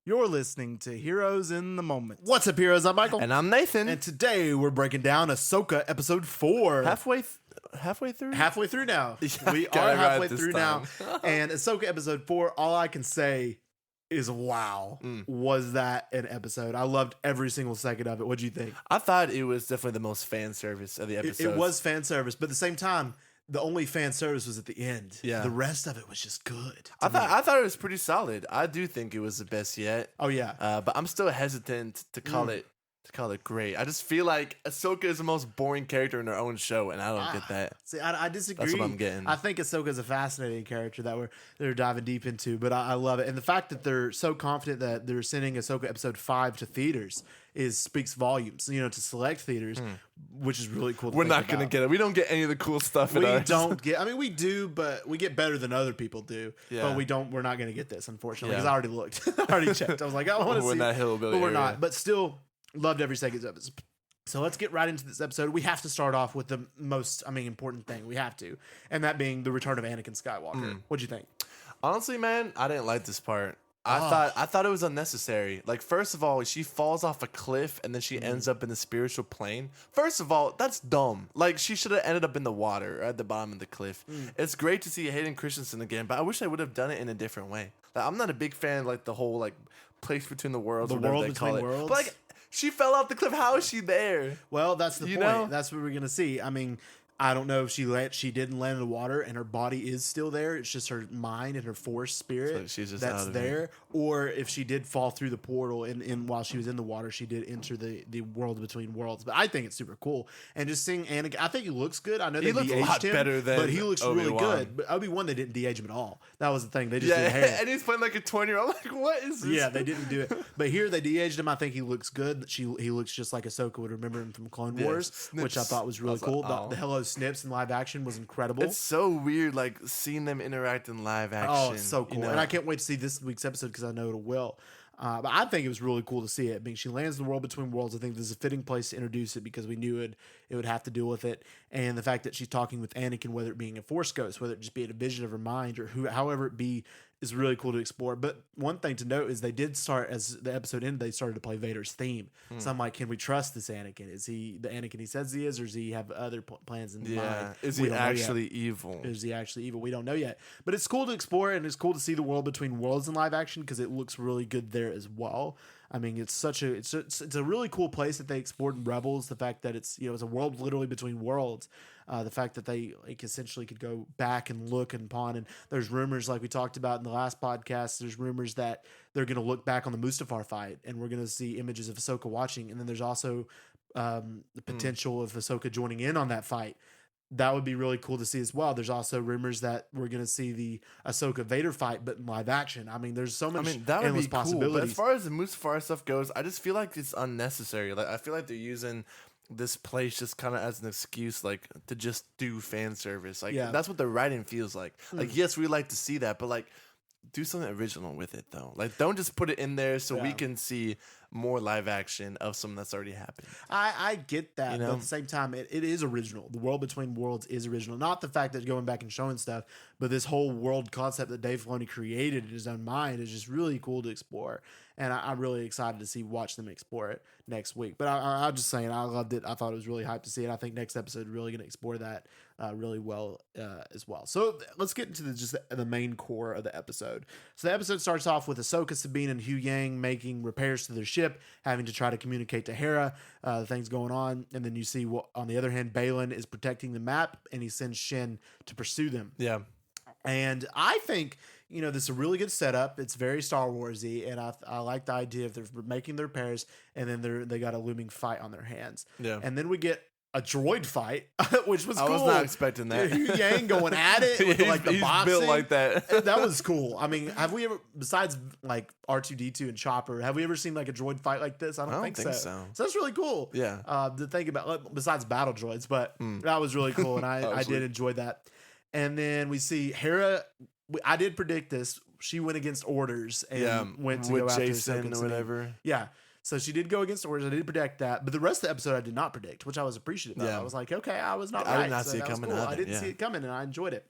You're listening to Heroes in the Moment. What's up, heroes? I'm Michael. And I'm Nathan. And today we're breaking down Ahsoka episode 4. Halfway through? Halfway through now. Yeah, We got are it right halfway this through time. now. And Ahsoka episode 4, all I can say is wow. Was that an episode? I loved every single second of it. What'd you think? I thought it was definitely the most fan service of the episode. It was fan service, but at the same time, the only fan service was at the end. Yeah. The rest of it was just good. I thought it was pretty solid. I do think it was the best yet. Oh yeah. But I'm still hesitant to call it great. I just feel like Ahsoka is the most boring character in her own show, and I don't get that. See, I disagree. That's what I'm getting. I think Ahsoka is a fascinating character that they're diving deep into, but I love it. And the fact that they're so confident that they're sending Ahsoka episode 5 to theaters speaks volumes, to select theaters, which is really cool. We're not going to get it. We don't get any of the cool stuff in ours. We don't get, we do, but we get better than other people do. Yeah. But we're not going to get this, unfortunately, because Yeah. I already looked. I already checked. I was like, I want to see We're in that hillbilly but we're area. not. But still, loved every second of it. So let's get right into this episode. We have to start off with the most, important thing. We have to. And that being the return of Anakin Skywalker. What'd you think? Honestly, man, I didn't like this part. I thought it was unnecessary. Like, first of all, she falls off a cliff and then she ends up in the spiritual plane. First of all, that's dumb. Like, she should have ended up in the water or at the bottom of the cliff. It's great to see Hayden Christensen again, but I wish they would have done it in a different way. Like, I'm not a big fan of like the whole like place between the worlds, The or whatever world they between call it. worlds? But like, she fell off the cliff. How is she there? Well, that's the You point. know? That's what we're going to see. I don't know if she didn't land in the water and her body is still there. It's just her mind and her force spirit So she's just that's out of there. it. Or if she did fall through the portal and while she was in the water, she did enter the world between worlds. But I think it's super cool. And just seeing Anakin, I think he looks good. I know they looks a de-aged lot him, better than but he looks really Obi-Wan. good. But Obi-Wan, they didn't de-age him at all. That was the thing. They just Yeah, did hair. and he's playing like a 20-year-old. Like, what is this? Yeah, they didn't do it. But here they de-aged him. I think he looks good. He looks just like Ahsoka would remember him from Clone Yeah, Wars, Snips. which I thought was really I was cool. like, oh. The Hello Snips in live action was incredible. It's so weird, like seeing them interact in live action. Oh, it's so cool. You know? And I can't wait to see this week's episode because I know it will. But I think it was really cool to see it. She lands in the world between worlds. I think this is a fitting place to introduce it because we knew it would have to deal with it. And the fact that she's talking with Anakin, whether it being a Force ghost, whether it just be a vision of her mind, or however it be, is really cool to explore. But one thing to note is they did start, as the episode ended, they started to play Vader's theme. So I'm like, can we trust this Anakin? Is he the Anakin he says he is, or does he have other plans in mind? Is We he don't know yet. actually evil? Is he actually evil? We don't know yet. But it's cool to explore, and it's cool to see the world between worlds in live action because it looks really good there as well. It's a really cool place that they explored in Rebels. The fact that it's a world literally between worlds. The fact that they essentially could go back and look upon, and there's rumors like we talked about in the last podcast. There's rumors that they're going to look back on the Mustafar fight, and we're going to see images of Ahsoka watching. And then there's also the potential of Ahsoka joining in on that fight. That would be really cool to see as well. There's also rumors that we're going to see the Ahsoka Vader fight, but in live action. There's so much that would endless be cool. possibilities. But as far as the Mustafar stuff goes, I just feel like it's unnecessary. Like, I feel like they're using this place just kind of as an excuse, like, to just do fan service. Like, Yeah. that's what the writing feels like. Like, yes, we like to see that, but like, do something original with it though. Like, don't just put it in there so we Yeah. can see more live action of something that's already happened. I get that, You but know? at the same time, it is original. The world between worlds is original. Not the fact that going back and showing stuff, but this whole world concept that Dave Filoni created in his own mind is just really cool to explore. And I'm really excited to watch them explore it next week. But I'm just saying, I loved it. I thought it was really hyped to see it. I think next episode is really going to explore that really well as well. So let's get into the main core of the episode. So the episode starts off with Ahsoka, Sabine, and Hu Yang making repairs to their ship, having to try to communicate to Hera the things going on. And then you see, on the other hand, Balin is protecting the map, and he sends Shin to pursue them. Yeah. And I think, this is a really good setup. It's very Star Warsy, and I like the idea of they're making their repairs, and then they got a looming fight on their hands. Yeah. And then we get a droid fight, which was I cool. was not expecting that. Hu Yang going at it with the he's boxing. built like that. That was cool. Have we ever, besides like R2-D2 and Chopper, have we ever seen like a droid fight like this? I don't think so. So that's really cool. Yeah. To think about, besides battle droids, but that was really cool, and I did enjoy that. And then we see Hera. I did predict this. She went against orders and went to with go after Jason Ahsoka and or Sabine. whatever. Yeah. So she did go against orders. I did predict that, but the rest of the episode I did not predict, which I was appreciative of. Yeah. I was like, okay, I was not I right. did not So see it that was coming cool. either, I didn't yeah. see it coming, and I enjoyed it.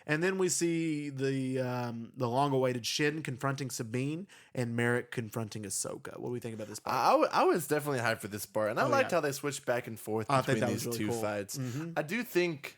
And then we see the long-awaited Shin confronting Sabine and Merrick confronting Ahsoka. What do we think about this part? I was definitely hyped for this part, and I liked how they switched back and forth between these really two cool. fights. I do think.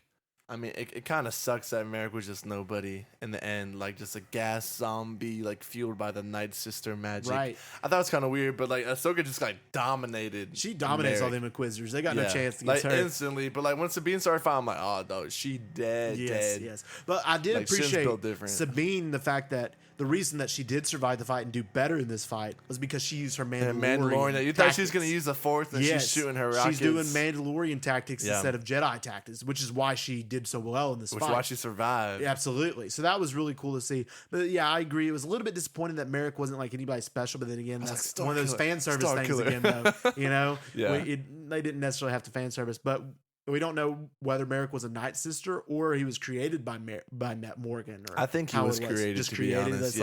I mean, it kind of sucks that Merrick was just nobody in the end, like just a gas zombie, like fueled by the Night Sister magic. Right. I thought it was kind of weird, but like Ahsoka just like dominated. She dominates Merrick. all them Inquisitors. They got no chance against like her. instantly. But like when Sabine started fighting, I'm like, oh no, she dead. Yes. But I did Like, Shin's appreciate built different. Sabine, the fact that the reason that she did survive the fight and do better in this fight was because she used her Mandalorian. You thought she was going to use the Force, and she's shooting her rockets. She's doing Mandalorian tactics instead of Jedi tactics, which is why she did so well in this fight. Which is why she survived. Absolutely. So that was really cool to see. But yeah, I agree. It was a little bit disappointing that Merrick wasn't like anybody special. But then again, that's one of those fan service things again, though. You know, they didn't necessarily have to fan service, but we don't know whether Merrick was a Night Sister or he was created by Matt Morgan. Or I think he was created, just to be honest.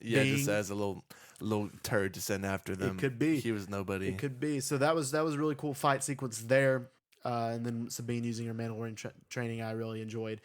Just as a little turd to send after them. It could be. He was nobody. It could be. So that was a really cool fight sequence there. And then Sabine using her Mandalorian training, I really enjoyed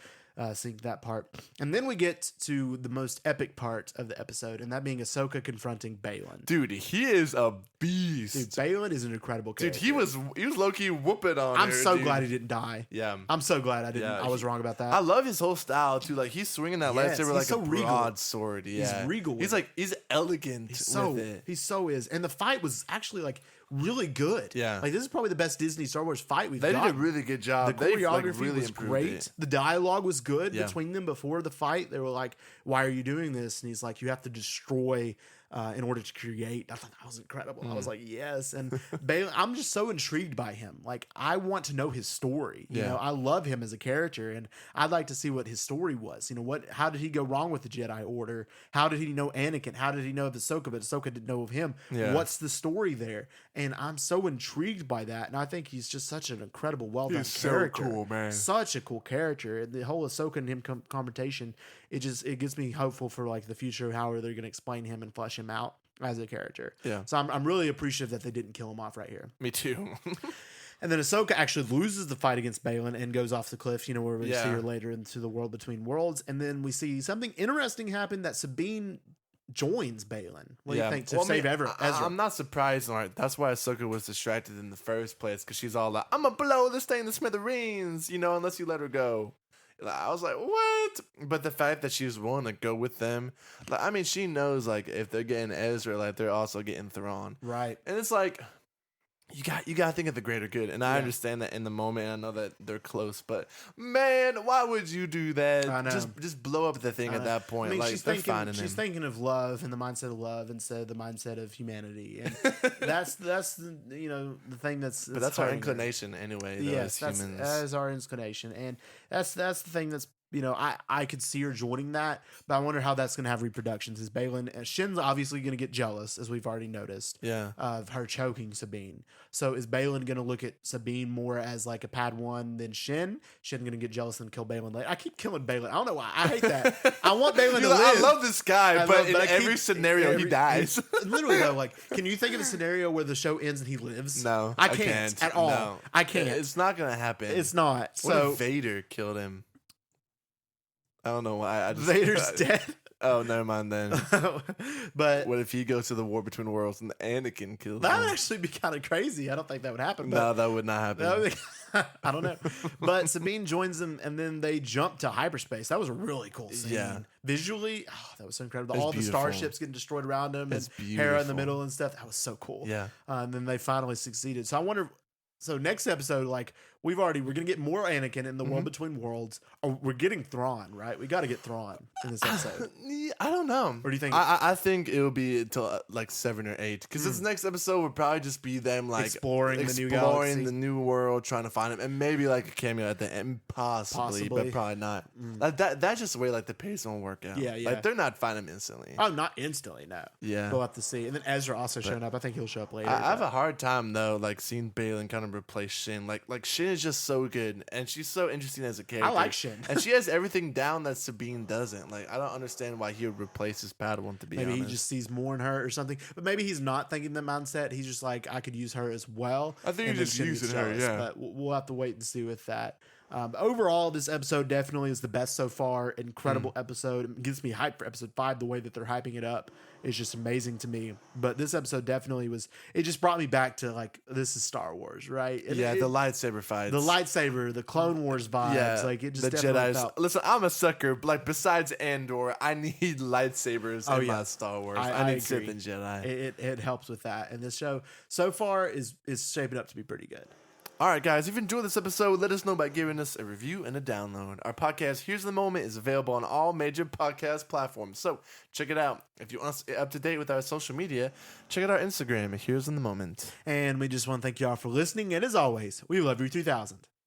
seeing that part. And then we get to the most epic part of the episode, and that being Ahsoka confronting Baylan. Dude, he is a beast. Dude, Baylan is an incredible character. Dude, he was low-key whooping on I'm her, so glad he didn't die. Yeah. I'm so glad I was wrong about that. I love his whole style, too. Like, he's swinging that lightsaber like so a regal. broadsword. Yeah. He's regal. He's elegant with it. He so is. And the fight was actually, like, really good. Yeah. Like, this is probably the best Disney Star Wars fight we've They got. did a really good job. The choreography really was improved great. it. The dialogue was good between them before the fight. They were like, "Why are you doing this?" And he's like, "You have to destroy in order to create." I thought that was incredible. I was like, "Yes." And Baylan, I'm just so intrigued by him. Like, I want to know his story. You know, I love him as a character, and I'd like to see what his story was. You know, how did he go wrong with the Jedi Order? How did he know Anakin? How did he know of Ahsoka, but Ahsoka didn't know of him? Yeah. What's the story there? And I'm so intrigued by that. And I think he's just such an incredible, well done character. So cool, man. Such a cool character. And the whole Ahsoka and him confrontation, it gets me hopeful for like the future, how they're going to explain him and flesh him out as a character. Yeah. So I'm really appreciative that they didn't kill him off right here. Me too. And then Ahsoka actually loses the fight against Baylan and goes off the cliff, where we see her later into the world between worlds. And then we see something interesting happen, that Sabine joins Baylan. What do you think? To save Ezra. I'm not surprised. Right? That's why Ahsoka was distracted in the first place, because she's all like, I'm going to blow this thing to smithereens, unless you let her go. I was like, what? But the fact that she was willing to go with them, she knows, like, if they're getting Ezra, like, they're also getting Thrawn. Right. And it's like, you got to think of the greater good. And I understand that in the moment. I know that they're close, but man, why would you do that? I know. Just blow up the thing at that point. Like, she's thinking of love and the mindset of love instead of the mindset of humanity. And that's the thing that's but that's our inclination anyway, though, as humans. That is our inclination. And that's the thing that's, I could see her joining that, but I wonder how that's going to have repercussions. Is Baylan, Shin's obviously going to get jealous, as we've already noticed, of her choking Sabine. So is Baylan going to look at Sabine more as like a Padawan than Shin? Shin going to get jealous and kill Baylan later? I keep killing Baylan. I don't know why. I hate that. I want Baylan to live. I love this guy, but in every scenario he dies. Literally though, like, can you think of a scenario where the show ends and he lives? No, I can't at all. No. I can't. It's not going to happen. It's not. What if Vader killed him? I don't know why. Vader's dead. Oh, never mind then. But what if he goes to the war between worlds and Anakin kills him? That would actually be kind of crazy. I don't think that would happen. No, that would not happen. I don't know. But Sabine joins them, and then they jump to hyperspace. That was a really cool scene. Yeah. Visually, that was so incredible. All the starships getting destroyed around them, and Hera in the middle and stuff. That was so cool. Yeah. And then they finally succeeded. So I wonder. So next episode, like, we're gonna get more Anakin in the world between worlds. Oh, we're getting Thrawn, right? We got to get Thrawn in this episode. I don't know. Or do you think? I think it'll be until like 7 or 8, because this next episode would probably just be them like exploring the new galaxy, the new world, trying to find him, and maybe like a cameo at the end, possibly. But probably not. That's just the way like the pace won't work out. Yeah. Like, they're not finding him instantly. Oh, not instantly, no. Yeah, we'll have to see. And then Ezra also showing up. I think he'll show up later. I have a hard time though, like seeing Baylan kind of replace Shin. Like Shin is just so good, and she's so interesting as a character. I like Shin, and she has everything down that Sabine doesn't. Like, I don't understand why he would replace his Padawan. To be honest, maybe he just sees more in her or something. But maybe he's not thinking the mindset. He's just like, I could use her as well. I think he's just using her. Yeah, but we'll have to wait and see with that. Overall, this episode definitely is the best so far. Incredible episode. It gets me hyped for episode 5. The way that they're hyping it up is just amazing to me. But this episode definitely was, it just brought me back to like, this is Star Wars, right? And the lightsaber fights. The lightsaber, the Clone Wars vibes. Yeah, Like it just the definitely Jedi's. felt. Listen, I'm a sucker. Like besides Andor, I need lightsabers in my Star Wars. I need Sith agree. and Jedi. It helps with that. And this show so far is shaping up to be pretty good. All right, guys, if you enjoyed this episode, let us know by giving us a review and a download. Our podcast, Here's the Moment, is available on all major podcast platforms, so check it out. If you want us up to date with our social media, check out our Instagram at Here's in the Moment. And we just want to thank you all for listening. And as always, we love you 3000.